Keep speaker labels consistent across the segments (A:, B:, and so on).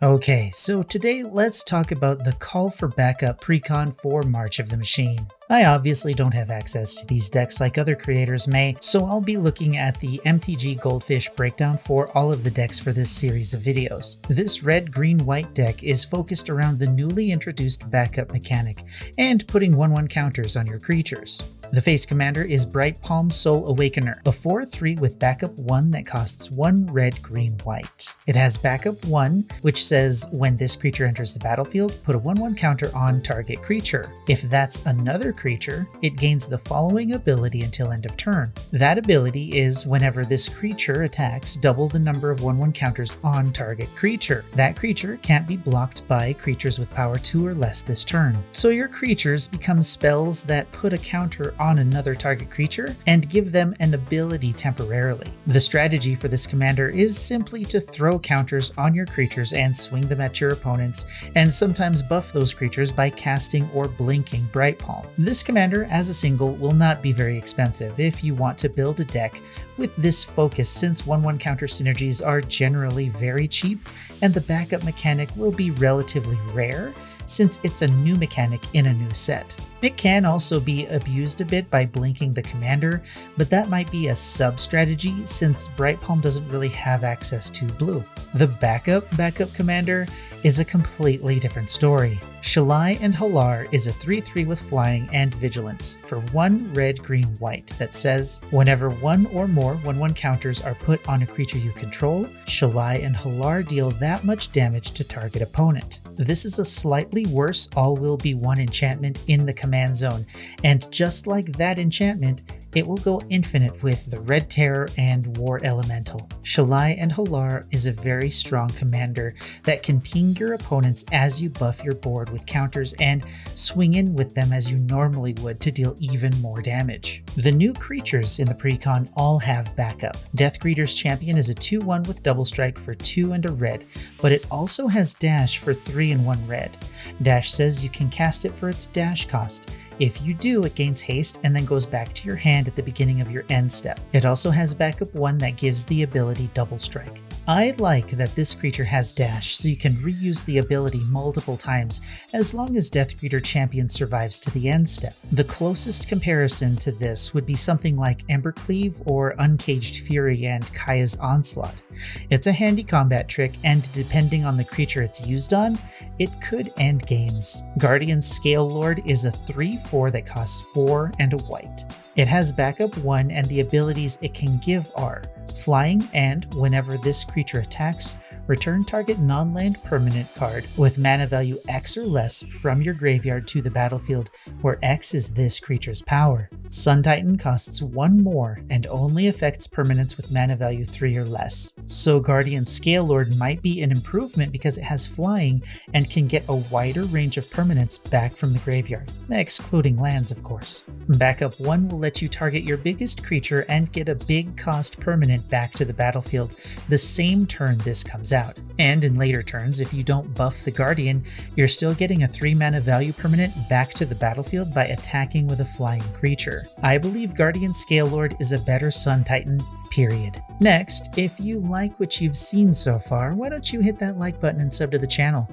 A: Okay, so today let's talk about the call for backup precon for March of the Machine. I obviously don't have access to these decks like other creators may, so I'll be looking at the MTG Goldfish breakdown for all of the decks for this series of videos. This red-green-white deck is focused around the newly introduced backup mechanic and putting 1/1 counters on your creatures. The face commander is Bright Palm Soul Awakener, a 4/3 with backup 1 that costs 1 red, green, white. It has backup 1, which says when this creature enters the battlefield, put a 1/1 counter on target creature. If that's another creature, it gains the following ability until end of turn. That ability is whenever this creature attacks, double the number of 1/1 counters on target creature. That creature can't be blocked by creatures with power 2 or less this turn. So your creatures become spells that put a counter on another target creature and give them an ability temporarily. The strategy for this commander is simply to throw counters on your creatures and swing them at your opponents, and sometimes buff those creatures by casting or blinking Bright Palm. This commander as a single will not be very expensive if you want to build a deck with this focus, since 1/1 counter synergies are generally very cheap and the backup mechanic will be relatively rare since it's a new mechanic in a new set. It can also be abused a bit by blinking the commander, but that might be a sub-strategy since Bright Palm doesn't really have access to blue. The backup commander is a completely different story. Shalai and Halar is a 3/3 with flying and vigilance for 1 red, green, white that says whenever 1 or more 1/1 counters are put on a creature you control, Shalai and Halar deal that much damage to target opponent. This is a slightly worse all-will-be-one enchantment in the command zone, and just like that enchantment, it will go infinite with the Red Terror and War Elemental. Shalai and Halar is a very strong commander that can ping your opponents as you buff your board with counters and swing in with them as you normally would to deal even more damage. The new creatures in the Precon all have backup. Deathgreeter's Champion is a 2/1 with double strike for 2 and a red, but it also has dash for 3 and 1 red. Dash says you can cast it for its dash cost. If you do, it gains haste and then goes back to your hand at the beginning of your end step. It also has backup 1 that gives the ability Double Strike. I like that this creature has dash, so you can reuse the ability multiple times as long as Deathgreeter Champion survives to the end step. The closest comparison to this would be something like Embercleave or Uncaged Fury and Kaya's Onslaught. It's a handy combat trick, and depending on the creature it's used on, it could end games. Guardian Scale Lord is a 3/4 that costs 4 and a white. It has backup 1, and the abilities it can give are flying, and whenever this creature attacks, return target non-land permanent card with mana value X or less from your graveyard to the battlefield, where X is this creature's power. Sun Titan costs 1 more and only affects permanents with mana value 3 or less. So Guardian Scale Lord might be an improvement because it has flying and can get a wider range of permanents back from the graveyard, excluding lands of course. Backup 1 will let you target your biggest creature and get a big cost permanent back to the battlefield the same turn this comes out. And in later turns, if you don't buff the Guardian, you're still getting a 3 mana value permanent back to the battlefield by attacking with a flying creature. I believe Guardian Scale Lord is a better Sun Titan, period. Next, if you like what you've seen so far, why don't you hit that like button and sub to the channel?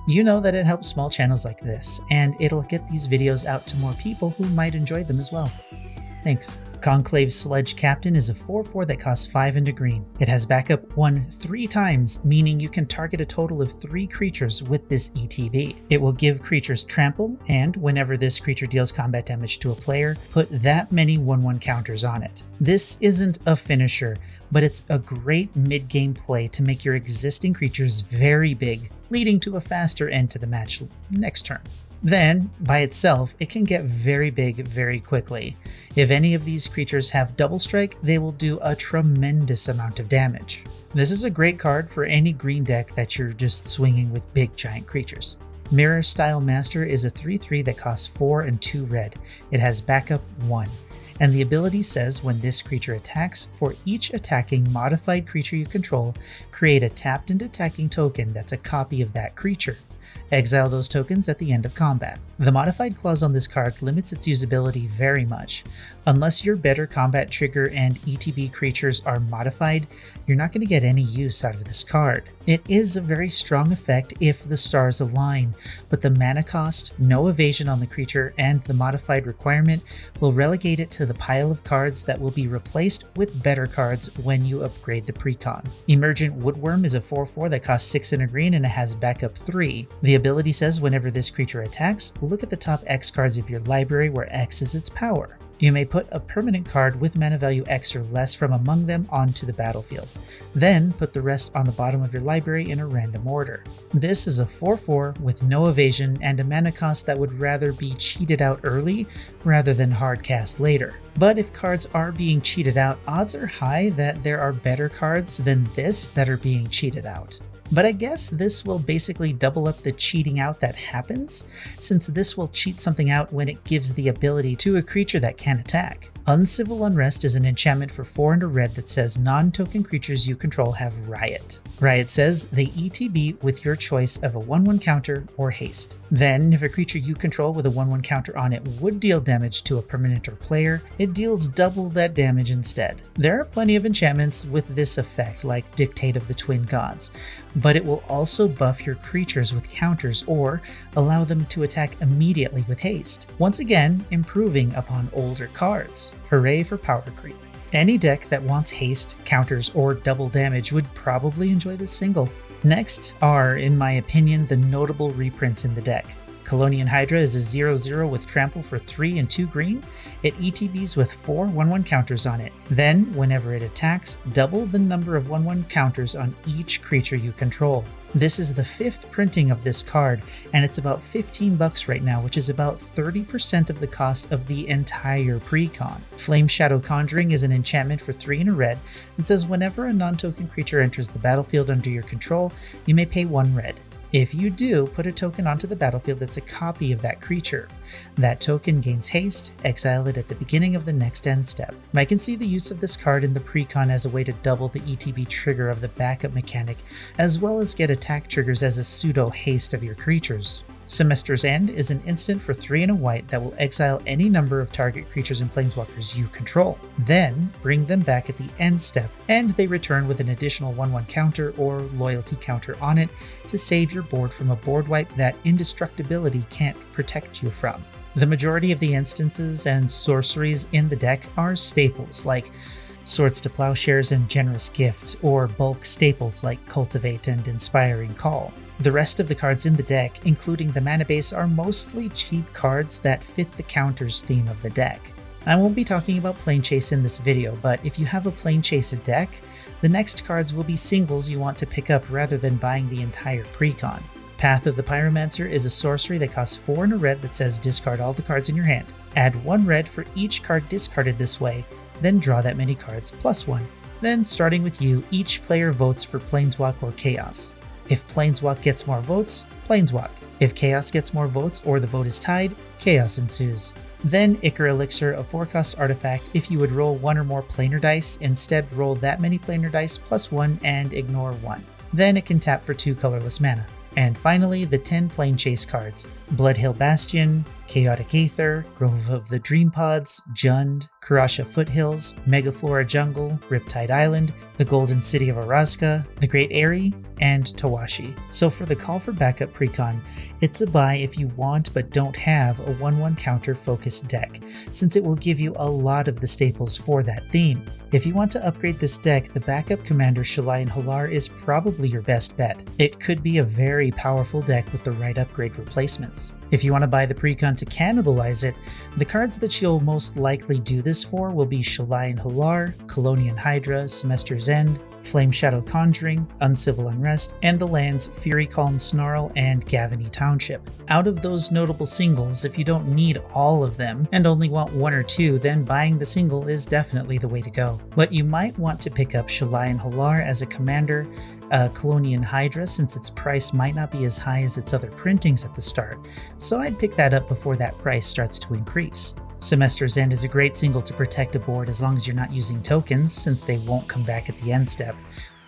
A: You know that it helps small channels like this, and it'll get these videos out to more people who might enjoy them as well. Thanks. Conclave Sledge Captain is a 4/4 that costs 5 and a green. It has backup 1 3 times, meaning you can target a total of 3 creatures with this ETB. It will give creatures trample, and whenever this creature deals combat damage to a player, put that many 1/1 counters on it. This isn't a finisher, but it's a great mid-game play to make your existing creatures very big, leading to a faster end to the match next turn. Then, by itself, it can get very big very quickly. If any of these creatures have double strike, they will do a tremendous amount of damage. This is a great card for any green deck that you're just swinging with big giant creatures. Mirror Style Master is a 3/3 that costs 4 and 2 red. It has backup 1. And the ability says when this creature attacks, for each attacking modified creature you control, create a tapped and attacking token that's a copy of that creature. Exile those tokens at the end of combat. The modified clause on this card limits its usability very much. Unless your better combat trigger and ETB creatures are modified, you're not going to get any use out of this card. It is a very strong effect if the stars align, but the mana cost, no evasion on the creature, and the modified requirement will relegate it to the pile of cards that will be replaced with better cards when you upgrade the Precon. Emergent Woodworm is a 4/4 that costs 6 and a green and it has backup 3. The ability says whenever this creature attacks, look at the top X cards of your library where X is its power. You may put a permanent card with mana value X or less from among them onto the battlefield. Then put the rest on the bottom of your library in a random order. This is a 4/4 with no evasion and a mana cost that would rather be cheated out early rather than hard cast later. But if cards are being cheated out, odds are high that there are better cards than this that are being cheated out. But I guess this will basically double up the cheating out that happens, since this will cheat something out when it gives the ability to a creature that can attack. Uncivil Unrest is an enchantment for 4 and a red that says non-token creatures you control have Riot. Riot says they ETB with your choice of a 1/1 counter or haste. Then, if a creature you control with a 1/1 counter on it would deal damage to a permanent or player, it deals double that damage instead. There are plenty of enchantments with this effect, like Dictate of the Twin Gods, but it will also buff your creatures with counters or allow them to attack immediately with haste, once again improving upon older cards. Hooray for power creep. Any deck that wants haste, counters, or double damage would probably enjoy this single. Next are, in my opinion, the notable reprints in the deck. Colonian Hydra is a 0/0 with trample for 3 and 2 green. It ETBs with 4 1/1 counters on it. Then, whenever it attacks, double the number of 1/1 counters on each creature you control. This is the 5th printing of this card, and it's about $15 right now, which is about 30% of the cost of the entire Precon. Flame Shadow Conjuring is an enchantment for 3 and a red, and says whenever a non-token creature enters the battlefield under your control, you may pay 1 red. If you do, put a token onto the battlefield that's a copy of that creature. That token gains haste, exile it at the beginning of the next end step. I can see the use of this card in the Precon as a way to double the ETB trigger of the backup mechanic, as well as get attack triggers as a pseudo haste of your creatures. Semester's End is an instant for 3 and a white that will exile any number of target creatures and planeswalkers you control. Then, bring them back at the end step, and they return with an additional 1/1 counter or loyalty counter on it to save your board from a board wipe that indestructibility can't protect you from. The majority of the instances and sorceries in the deck are staples like Swords to Plowshares and Generous Gift, or bulk staples like Cultivate and Inspiring Call. The rest of the cards in the deck, including the mana base, are mostly cheap cards that fit the counters theme of the deck. I won't be talking about Planechase in this video, but if you have a Planechase deck, the next cards will be singles you want to pick up rather than buying the entire Precon. Path of the Pyromancer is a sorcery that costs 4 and a red that says discard all the cards in your hand. Add 1 red for each card discarded this way, then draw that many cards plus 1. Then, starting with you, each player votes for Planeswalk or Chaos. If Planeswalk gets more votes, Planeswalk. If Chaos gets more votes or the vote is tied, Chaos ensues. Then Ichor Elixir, a 4-cost artifact. If you would roll 1 or more planar dice, instead roll that many planar dice plus 1 and ignore 1. Then it can tap for 2 colorless mana. And finally, the 10 Planechase cards: Bloodhill Bastion, Chaotic Aether, Grove of the Dream Pods, Jund, Karasha Foothills, Megaflora Jungle, Riptide Island, the Golden City of Orazca, the Great Eyrie, and Tawashi. So for the Call for Backup Precon, it's a buy if you want but don't have a 1/1 counter focused deck, since it will give you a lot of the staples for that theme. If you want to upgrade this deck, the backup commander Shalayan Halar is probably your best bet. It could be a very powerful deck with the right upgrade replacements. If you want to buy the Precon to cannibalize it, the cards that you'll most likely do this for will be Shalayan Halar, Colonian Hydra, Semester's End, Flame Shadow Conjuring, Uncivil Unrest, and the lands Fury Calm Snarl and Gavany Township. Out of those notable singles, if you don't need all of them and only want 1 or 2, then buying the single is definitely the way to go. But you might want to pick up Shalayan Halar as a commander, Colonian Hydra, since its price might not be as high as its other printings at the start, so I'd pick that up before that price starts to increase. Semester's End is a great single to protect a board as long as you're not using tokens, since they won't come back at the end step.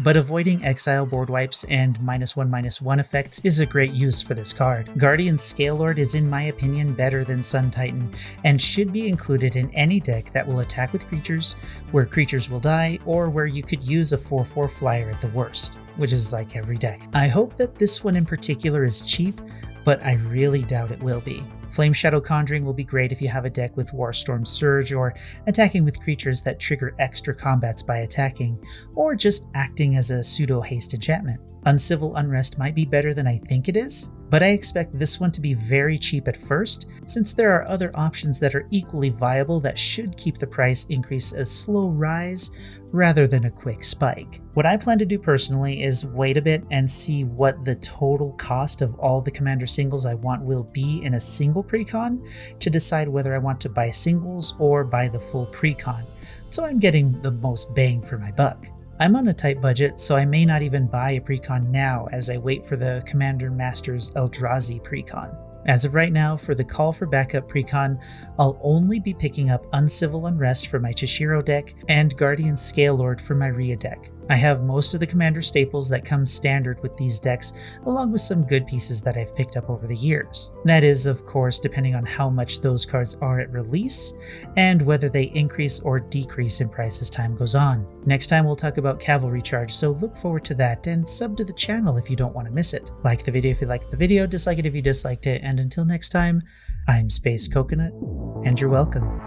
A: but avoiding exile board wipes and -1/-1 effects is a great use for this card. Guardian Scalelord is in my opinion better than Sun Titan, and should be included in any deck that will attack with creatures, where creatures will die, or where you could use a 4/4 flyer at the worst, which is like every deck. I hope that this one in particular is cheap, but I really doubt it will be. Flame Shadow Conjuring will be great if you have a deck with Warstorm Surge or attacking with creatures that trigger extra combats by attacking, or just acting as a pseudo-haste enchantment. Uncivil Unrest might be better than I think it is, but I expect this one to be very cheap at first, since there are other options that are equally viable that should keep the price increase a slow rise rather than a quick spike. What I plan to do personally is wait a bit and see what the total cost of all the commander singles I want will be in a single precon to decide whether I want to buy singles or buy the full precon, so I'm getting the most bang for my buck. I'm on a tight budget, so I may not even buy a precon now as I wait for the Commander Masters Eldrazi precon. As of right now, for the Call for Backup precon, I'll only be picking up Uncivil Unrest for my Chishiro deck and Guardian Scalelord for my Rhea deck. I have most of the commander staples that come standard with these decks, along with some good pieces that I've picked up over the years. That is, of course, depending on how much those cards are at release, and whether they increase or decrease in price as time goes on. Next time we'll talk about Cavalry Charge, so look forward to that, and sub to the channel if you don't want to miss it. Like the video if you liked the video, dislike it if you disliked it, and until next time, I'm Space Coconut, and you're welcome.